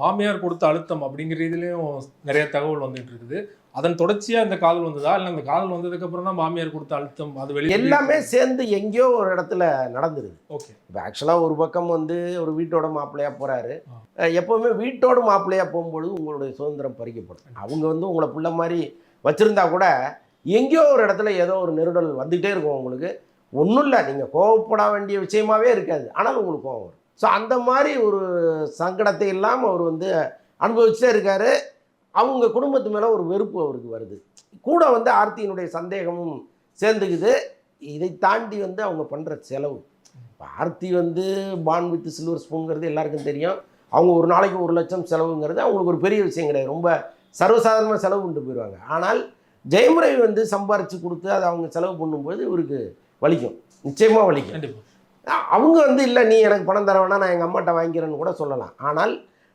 மாமியார் கொடுத்த அழுத்தம் அப்படிங்கிற இதுலயும் நிறைய தகவல் வந்துட்டு இருக்குது. அதன் தொடர்ச்சியா இந்த காதல் வந்ததா, இல்ல அந்த காதல் வந்ததுக்கு அப்புறம் தான் மாமியார் கொடுத்த அழுத்தம் அது வெளியே எல்லாமே சேர்ந்து எங்கேயோ ஒரு இடத்துல நடந்துருது. ஓகே. இப்போ ஆக்சுவலாக ஒரு பக்கம் வந்து ஒரு வீட்டோட மாப்பிள்ளையா போறாரு. எப்பவுமே வீட்டோட மாப்பிள்ளையா போகும்பொழுது உங்களுடைய சுதந்திரம் பறிக்கப்படும். அவங்க வந்து உங்களை பிள்ளை மாதிரி வச்சிருந்தா கூட எங்கேயோ ஒரு இடத்துல ஏதோ ஒரு நெருடல் வந்துகிட்டே இருக்கும். உங்களுக்கு ஒன்றும் இல்லை, நீங்கள் கோவப்பட வேண்டிய விஷயமாவே இருக்காது, ஆனால் உங்களுக்கு கோவம் வரும். ஸோ அந்த மாதிரி ஒரு சங்கடத்தை இல்லாமல் அவர் வந்து அனுபவிச்சுட்டே இருக்காரு. அவங்க குடும்பத்து மேலே ஒரு வெறுப்பு அவருக்கு வருது. கூட வந்து ஆர்த்தியினுடைய சந்தேகமும் சேர்ந்துக்குது. இதை தாண்டி வந்து அவங்க பண்ணுற செலவு. ஆர்த்தி வந்து பான் வித் சில்வர் ஸ்பூனுங்கிறது எல்லாருக்கும் தெரியும். அவங்க ஒரு நாளைக்கு 1 லட்சம் செலவுங்கிறது அவங்களுக்கு ஒரு பெரிய விஷயம் கிடையாது. ரொம்ப சர்வசாதாரணமாக செலவு கொண்டு போயிடுவாங்க. ஆனால் ஜெயம் ரவி வந்து சம்பாரித்து கொடுத்து அதை அவங்க செலவு பண்ணும்போது இவருக்கு வலிக்கும், நிச்சயமாக வலிக்கும். அவங்க வந்து இல்லை நீ எனக்கு பணம் தர வேணா, நான் எங்கள் அம்மாட்ட வாங்கிக்கிறேன்னு கூட சொல்லலாம். ஆனால்